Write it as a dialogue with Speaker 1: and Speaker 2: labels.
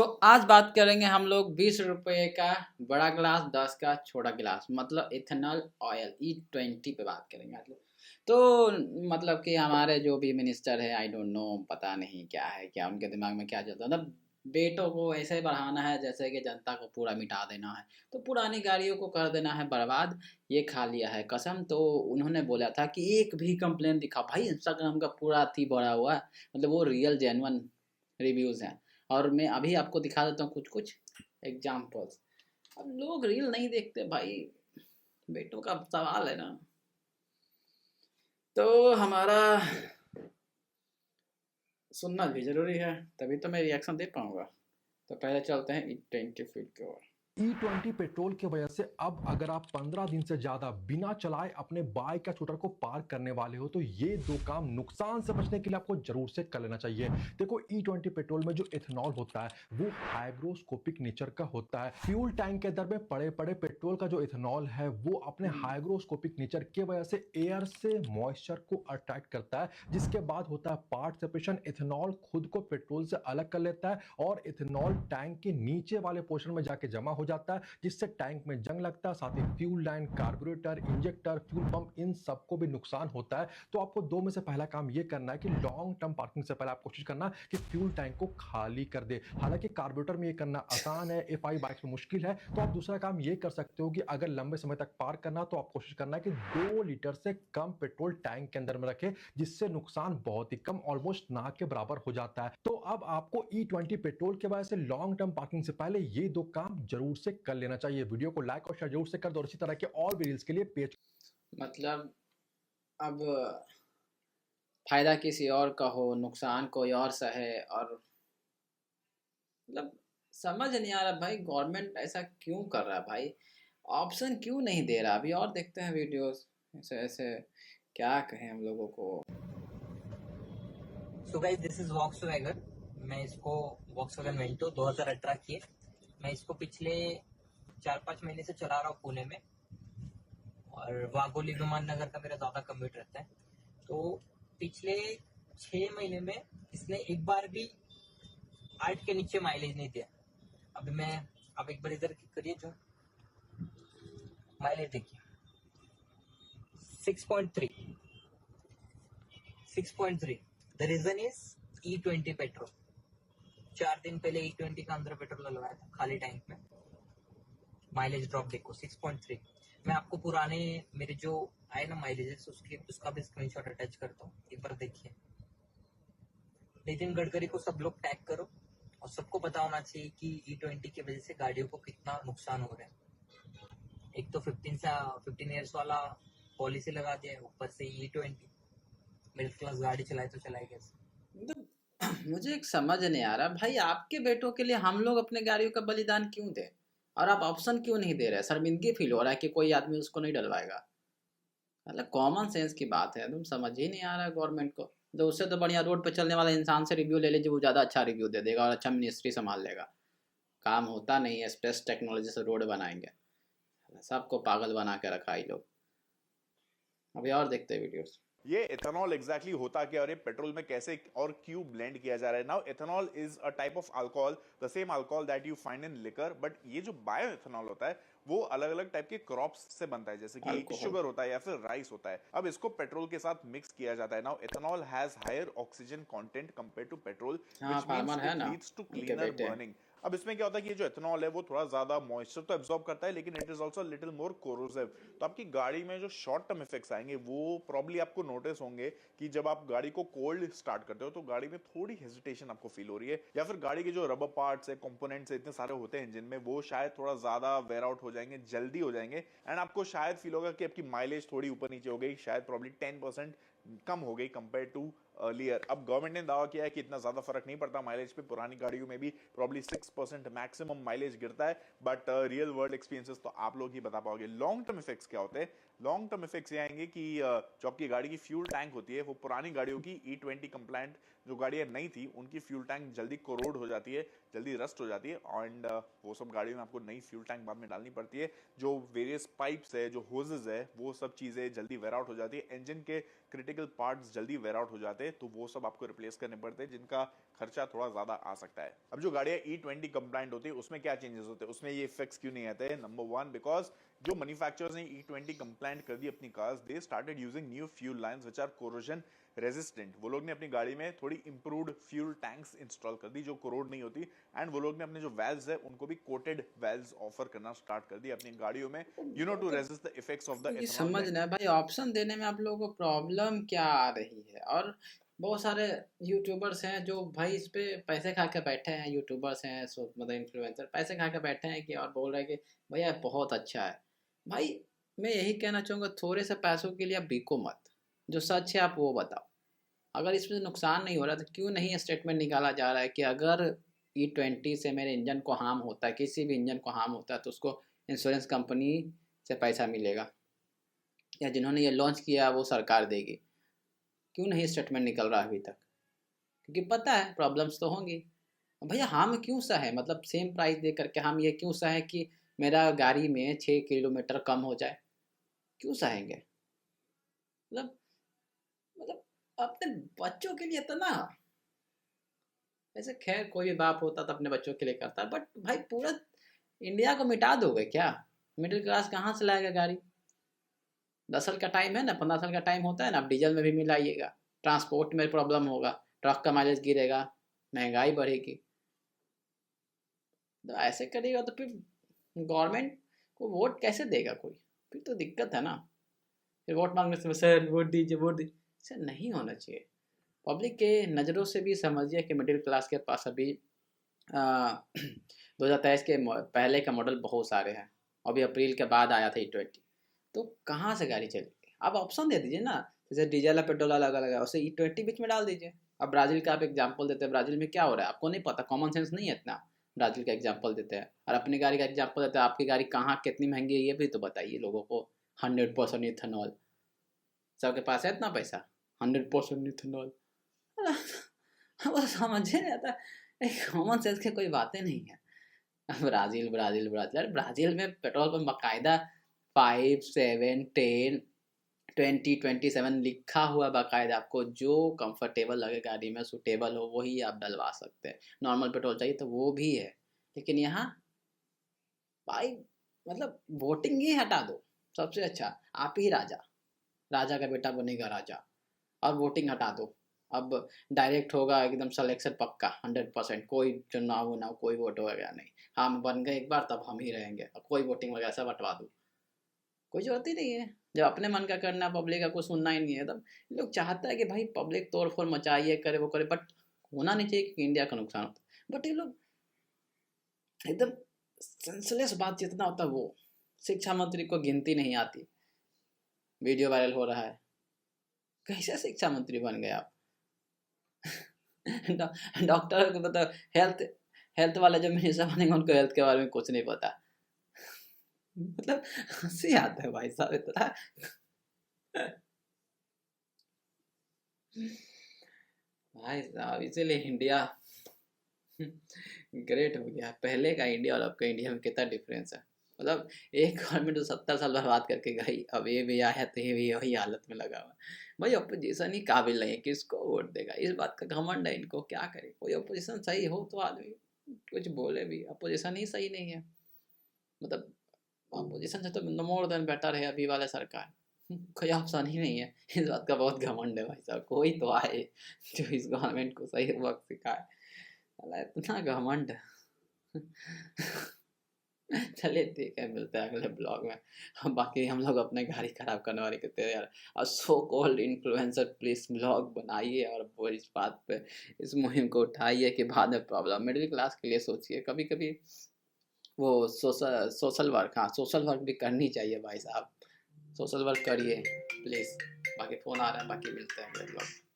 Speaker 1: तो आज बात करेंगे हम लोग 20 रुपए का बड़ा गिलास, 10 का छोटा गिलास, मतलब इथेनॉल ऑयल E20 पे बात करेंगे आज लोग। तो मतलब कि हमारे जो भी मिनिस्टर है, आई डोंट नो, पता नहीं क्या है, क्या उनके दिमाग में क्या चलता है। मतलब बेटों को ऐसे बढ़ाना है जैसे कि जनता को पूरा मिटा देना है, तो पुरानी गाड़ियों को कर देना है बर्बाद। ये खा लिया है कसम। तो उन्होंने बोला था कि एक भी कंप्लेन दिखा, भाई इंस्टाग्राम का पूरा थी भरा हुआ है, मतलब वो रियल जेन्युइन रिव्यूज़ हैं। और मैं अभी आपको दिखा देता हूँ कुछ कुछ एग्जाम्पल्स। अब लोग रील नहीं देखते भाई, बेटों का सवाल है ना। तो हमारा सुनना भी जरूरी है, तभी तो मैं रिएक्शन दे पाऊंगा। तो पहले चलते हैं E20 फील्ड की ओर।
Speaker 2: E20 पेट्रोल की वजह से अब अगर आप 15 दिन से ज्यादा बिना चलाए अपने बाइक या स्कूटर को पार करने वाले हो तो ये दो काम नुकसान से बचने के लिए आपको जरूर से कर लेना चाहिए। देखो, E20 पेट्रोल में जो इथेनॉल होता है वो हाइग्रोस्कोपिक नेचर का होता है। फ्यूल टैंक के अंदर में पड़े पड़े पेट्रोल का जो इथेनॉल है वो अपने हाइग्रोस्कोपिक नेचर की वजह से एयर से मॉइस्चर को अट्रैक्ट करता है, जिसके बाद होता है पार्ट सेपरेशन। इथेनॉल खुद को पेट्रोल से अलग कर लेता है और इथेनॉल टैंक के नीचे वाले पोर्शन में जाके जमा हो जाता है, जिससे टैंक में जंग लगता है। साथ ही fuel line, carburettor, injector, fuel pump, इन सबको भी नुकसान होता है। तो आपको दो में से पहला काम ये करना है कि लॉन्ग टर्म पार्किंग से पहले आप कोशिश करना कि फ्यूल टैंक को खाली कर दे। हालांकि कार्बोरेटर में ये करना आसान है, एफआई बाइक्स में मुश्किल है। तो आप दूसरा काम ये कर सकते हो कि अगर लंबे समय तक पार करना तो आप कोशिश करना है कि 2 लीटर से कम पेट्रोल टैंक के अंदर में रखें, जिससे नुकसान बहुत ही कम, ऑलमोस्ट ना के बराबर हो जाता है। तो अब आपको E20 पेट्रोल के वजह से लॉन्ग टर्म पार्किंग से पहले ये दो काम जरूर से कर लेना चाहिए। वीडियो को लाइक और शेयर जरूर से कर दो और इसी तरह के और भी रील्स के लिए पेज
Speaker 1: मतलब अब फायदा किसी और का हो, नुकसान कोई और सहे, और मतलब समझ नहीं आ रहा भाई गवर्नमेंट ऐसा क्यों कर रहा है भाई। ऑप्शन क्यों नहीं दे रहा। अभी और देखते हैं वीडियोस ऐसे ऐसे, क्या कहें हम लोगों को।
Speaker 3: So guys, this is Volkswagen. मैं इसको वॉक्सवैगन वेंटो 2018 की है। मैं इसको पिछले 4-5 महीने से चला रहा हूँ पुणे में, और वाघोली विमान नगर का मेरा ज़्यादा कम्यूट रहता है। तो पिछले 6 महीने में इसने एक बार भी 8 के नीचे माइलेज नहीं दिया। अभी मैं अब एक बार इधर करिए, जो माइलेज देखिए 6.3। 6.3। The reason is E20 petrol. 4 दिन पहले E20 का अंदर पेट्रोल लगाया था खाली टैंक में। माइलेज ड्रॉप देखो 6.3। मैं आपको पुराने मेरे जो आए ना माइलेजेस उसका भी स्क्रीनशॉट अटैच करता हूँ, एक बार देखिए। नितिन गडकरी को सब लोग टैग करो, और सबको पता होना चाहिए कि E20 की वजह से गाड़ियों को कितना नुकसान हो रहा है। एक तो 15 ईयर्स वाला पॉलिसी लगा दिया है, ऊपर से E20। मिडिल क्लास गाड़ी चलाए तो चलाए कैसे।
Speaker 1: मतलब मुझे एक समझ नहीं आ रहा भाई, आपके बेटों के लिए हम लोग अपने गाड़ियों का बलिदान क्यों दें, और आप ऑप्शन क्यों नहीं दे रहे। शर्मिंदगी फील हो रहा है कि कोई आदमी उसको नहीं डलवाएगा। मतलब कॉमन सेंस की बात है, तुम समझ ही नहीं आ रहा है गवर्नमेंट को। तो उससे तो बढ़िया रोड पे चलने वाले इंसान से रिव्यू ले लीजिए, वो ज़्यादा अच्छा रिव्यू दे देगा और अच्छा मिनिस्ट्री संभाल लेगा। काम होता नहीं है, स्पेस टेक्नोलॉजी से रोड बनाएंगे। सबको पागल बना के रखा है लोग। अभी और देखते हैं वीडियोस।
Speaker 4: ये इथेनॉल एग्जैक्टली होता क्या और ये पेट्रोल में कैसे और क्यों ब्लेंड किया जा रहा है। Now ethanol is a type of alcohol, the same alcohol that you find in liquor, but ये जो बायो इथेनॉल होता है वो अलग अलग टाइप के क्रॉप्स से बनता है, जैसे कि
Speaker 1: अल्कोहल।
Speaker 4: शुगर होता है या फिर राइस होता है। अब इसको पेट्रोल के साथ मिक्स किया जाता है। Now ethanol has higher oxygen content compare to petrol,
Speaker 1: हाँ,
Speaker 4: व्हिच मींस
Speaker 1: फार्मर है
Speaker 4: इट
Speaker 1: ना,
Speaker 4: लीड्स टू
Speaker 1: उनके
Speaker 4: क्लीनर
Speaker 1: बेटे।
Speaker 4: बर्निंग। अब इसमें क्या होता है कि ये जो इथेनॉल है वो थोड़ा ज्यादा मॉइस्चर तो एब्जॉर्ब करता है, लेकिन it is also little more corrosive. तो आपकी गाड़ी में जो शॉर्ट टर्म इफेक्ट्स आएंगे वो प्रॉब्ली आपको नोटिस होंगे कि जब आप गाड़ी को कोल्ड स्टार्ट करते हो तो गाड़ी में थोड़ी हेजिटेशन आपको फील हो रही है, या फिर गाड़ी के जो रबर पार्ट्स है, कंपोनेंट्स इतने सारे होते हैं इंजन में, वो शायद थोड़ा ज्यादा वेयर आउट हो जाएंगे, जल्दी हो जाएंगे। एंड आपको शायद फील होगा कि आपकी माइलेज थोड़ी ऊपर नीचे हो गई, शायद प्रॉब्ली 10% कम हो गई कंपेयर टू अर्लियर। अब गवर्नमेंट ने दावा किया है कि इतना ज्यादा फर्क नहीं पड़ता माइलेज पे, पुरानी गाड़ियों में भी प्रॉब्ली 6% मैक्सिमम माइलेज गिरता है, बट रियल वर्ल्ड एक्सपीरियंसेस तो आप लोग ही बता पाओगे। लॉन्ग टर्म इफेक्ट्स क्या होते हैं? लॉन्ग टर्म इफेक्ट्स ये आएंगे कि जो आपकी गाड़ी की फ्यूल टैंक होती है वो पुरानी गाड़ियों की E20 कंप्लायंट जो गाड़ियां नई थी उनकी फ्यूल टैंक जल्दी कोरोड हो जाती है, जल्दी रस्ट हो जाती है एंड वो सब गाड़ी में आपको नई फ्यूल टैंक बाद में डालनी पड़ती है, जो वेरियस पाइप्स है, जो होजेस है, वो सब चीज़ें जल्दी वेयर आउट हो जाती है, इंजन के क्रिटिकल पार्ट्स जल्दी वेयर आउट हो जाते हैं, तो वो सब आपको रिप्लेस करने पड़ते हैं, जिनका खर्चा थोड़ा ज़्यादा आ सकता है। अब जो गाड़ियाँ E20 कंप्लाइंट होती है उसमें क्या चेंजेस होते हैं, उसमें ये इफेक्ट्स क्यों नहीं आते हैं? नंबर 1, बिकॉज जो मैन्युफैक्चरर्स ने E20 कंप्लाइंट कर दी अपनी cars, they started using new fuel lines which are corrosion resistant. वो लोग ने अपनी गाड़ी में थोड़ी इंप्रूव्ड फ्यूल टैंक्स इंस्टॉल कर दी जो कोरोड नहीं होती, एंड वो लोग ने अपने जो वेल्व्स है उनको भी कोटेड वेल्व्स ऑफर करना स्टार्ट कर दी अपनी गाड़ियों में, to resist the effects of the
Speaker 1: ये
Speaker 4: इथेनॉल
Speaker 1: समझना है भाई, ऑप्शन देने में आप लोगों को प्रॉब्लम क्या आ रही है। और बहुत सारे यूट्यूबर्स हैं जो भाई इस पे पैसे खा के बैठे हैं, यूट्यूबर्स हैं मतलब इन्फ्लुएंसर पैसे खा के बैठे हैं कि और बोल रहे हैं कि भैया बहुत अच्छा है। भाई मैं यही कहना चाहूँगा, थोड़े से पैसों के लिए आप बिको मत, जो सच है आप वो बताओ। अगर इसमें नुकसान नहीं हो रहा तो क्यों नहीं स्टेटमेंट निकाला जा रहा है कि अगर E20 से मेरे इंजन को हार्म होता है, किसी भी इंजन को हार्म होता है, तो उसको इंश्योरेंस कंपनी से पैसा मिलेगा, या जिन्होंने ये लॉन्च किया वो सरकार देगी। क्यों नहीं स्टेटमेंट निकल रहा अभी तक? क्योंकि पता है प्रॉब्लम्स तो होंगी। भैया हम क्यों सहे, मतलब सेम प्राइस दे करके हम ये क्यों सहे कि मेरा गाड़ी में 6 किलोमीटर कम हो जाए? क्यों सहेंगे? मतलब मतलब अपने बच्चों के लिए इतना, वैसे खैर कोई भी बाप होता तो अपने बच्चों के लिए करता, बट भाई पूरा इंडिया को मिटा दोगे क्या? मिडिल क्लास कहाँ से लाएगा गाड़ी? 10 साल का टाइम है ना, 15 साल का टाइम होता है ना, अब डीजल में भी मिलाइएगा, ट्रांसपोर्ट में प्रॉब्लम होगा, ट्रक का माइलेज गिरेगा, महंगाई बढ़ेगी। तो ऐसे करेगा तो फिर गवर्नमेंट को वोट कैसे देगा कोई? फिर तो दिक्कत है ना। फिर वोट मांगने से सर वोट दीजिए वोट दीजिए, सर नहीं होना चाहिए। पब्लिक के नज़रों से भी समझिए कि मिडिल क्लास के पास अभी 2023 के पहले का मॉडल बहुत सारे हैं, अभी अप्रैल के बाद आया था E20, तो कहाँ से गाड़ी चलेगी? आप ऑप्शन दे दीजिए ना, जैसे डीजल या पेट्रोल अलग अलग है, उसे E20 बीच में डाल दीजिए। अब ब्राज़ील का आप एग्जाम्पल देते हैं, ब्राज़ील में क्या हो रहा है आपको नहीं पता, कॉमन सेंस नहीं है इतना। ब्राज़ील का एग्जाम्पल देते हैं और अपनी गाड़ी का एग्जाम्पल देते हैं, आपकी गाड़ी कहाँ कितनी महंगी है ये भी तो बताइए लोगों को। 100% इथेनॉल, सबके पास है इतना पैसा? 100% इथेनॉल वो समझे नहीं आता, कॉमन सेंस की कोई बातें नहीं है। ब्राज़ील ब्राज़ील ब्राज़ील, अरे ब्राज़ील में पेट्रोल पंप बाकायदा 5, 7, 10, 20, 27 लिखा हुआ बाकायदा, आपको जो कंफर्टेबल लगे गाड़ी में, सूटेबल हो वही आप डलवा सकते हैं। नॉर्मल पेट्रोल चाहिए तो वो भी है, लेकिन यहाँ भाई मतलब वोटिंग ही हटा दो, सबसे अच्छा आप ही राजा, राजा का बेटा बनेगा राजा। और वोटिंग हटा दो, अब डायरेक्ट होगा एकदम सिलेक्शन पक्का 100%, कोई चुनाव हो ना कोई वोट होगा नहीं, हम बन गए एक बार तब हम ही रहेंगे, कोई वोटिंग वगैरह सब हटवा दो, कोई जरूरत ही नहीं है। जब अपने मन का करना, पब्लिक का कुछ सुनना ही नहीं है, तब लोग चाहता है कि भाई पब्लिक तोड़ फोड़ मचाइए करे वो करे, बट होना नहीं चाहिए कि इंडिया का नुकसान होता है। बट ये लोग एकदम सेंसलेस बात जितना होता है वो, शिक्षा मंत्री को गिनती नहीं आती, वीडियो वायरल हो रहा है, कैसे शिक्षा मंत्री बन गए आप? डॉक्टर को पता, हेल्थ हेल्थ वाले जो मिनिस्टर बनेंगे उनको हेल्थ के बारे में कुछ नहीं पता। मतलब हंसी आता है भाई साहब इतना। भाई साहब इसीलिए इंडिया ग्रेट हो गया। पहले का इंडिया और अब का इंडिया में कितना डिफरेंस है। मतलब एक गवर्नमेंट तो 70 साल बर्बाद करके गई, अब ये भी आया तो ये भी वही हालत में लगा हुआ। भाई अपोजिशन ही काबिल नहीं है, किसको वोट देगा? इस बात का घमंड है इनको, क्या करे? कोई अपोजिशन सही हो तो आदमी कुछ बोले भी, अपोजिशन ही सही नहीं है। मतलब अपोजिशन से तो मोर देन बेटर है अभी वाले सरकार, कोई ऑप्शन ही नहीं है। इस बात का बहुत घमंड है भाई साहब, कोई तो आए जो इस गवर्नमेंट को सही वक्त सिखाए, इतना घमंड। चलिए ठीक है, मिलते हैं अगले ब्लॉग में। बाकी हम लोग अपने गाड़ी खराब करने वाले कहते हैं यार, और so called influencer please blog बनाइए और वो इस बात पे इस मुहिम को उठाइए कि बाद में प्रॉब्लम। मिडिल क्लास के लिए सोचिए, कभी कभी वो सोशल वर्क, हाँ सोशल वर्क भी करनी चाहिए भाई साहब, सोशल वर्क करिए प्लीज़। बाकी फ़ोन आ रहा है, बाकी मिलते हैं अगले ब्लॉग।